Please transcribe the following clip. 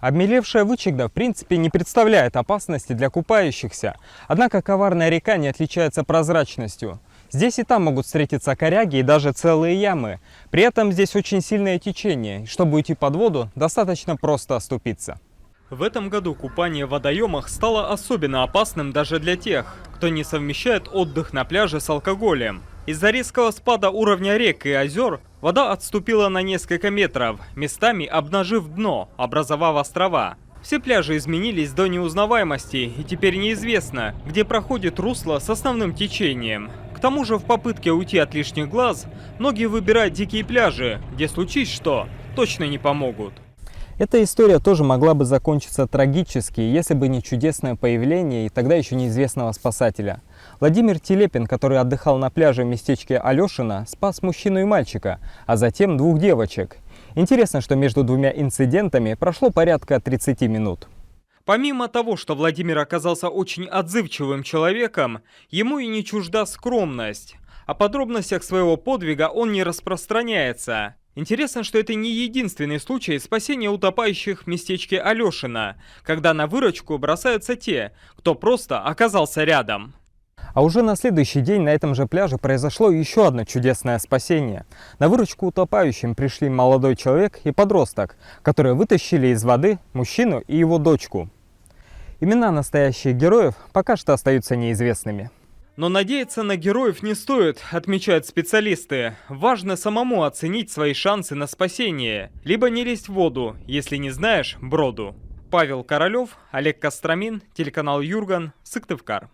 Обмелевшая Вычегда в принципе не представляет опасности для купающихся, однако коварная река не отличается прозрачностью. Здесь и там могут встретиться коряги и даже целые ямы. При этом здесь очень сильное течение, и чтобы уйти под воду, достаточно просто оступиться. В этом году купание в водоемах стало особенно опасным даже для тех, кто не совмещает отдых на пляже с алкоголем. Из-за резкого спада уровня рек и озер вода отступила на несколько метров, местами обнажив дно, образовав острова. Все пляжи изменились до неузнаваемости, и теперь неизвестно, где проходит русло с основным течением. К тому же в попытке уйти от лишних глаз, многие выбирают дикие пляжи, где случись что, точно не помогут. Эта история тоже могла бы закончиться трагически, если бы не чудесное появление и тогда еще неизвестного спасателя. Владимир Телепин, который отдыхал на пляже в местечке Алешино, спас мужчину и мальчика, а затем двух девочек. Интересно, что между двумя инцидентами прошло порядка 30 минут. Помимо того, что Владимир оказался очень отзывчивым человеком, ему и не чужда скромность. О подробностях своего подвига он не распространяется. Интересно, что это не единственный случай спасения утопающих в местечке Алешино, когда на выручку бросаются те, кто просто оказался рядом. А уже на следующий день на этом же пляже произошло еще одно чудесное спасение. На выручку утопающим пришли молодой человек и подросток, которые вытащили из воды мужчину и его дочку. Имена настоящих героев пока что остаются неизвестными. Но надеяться на героев не стоит, отмечают специалисты. Важно самому оценить свои шансы на спасение, либо не лезть в воду, если не знаешь броду. Павел Королев, Олег Костромин, телеканал Юрган, Сыктывкар.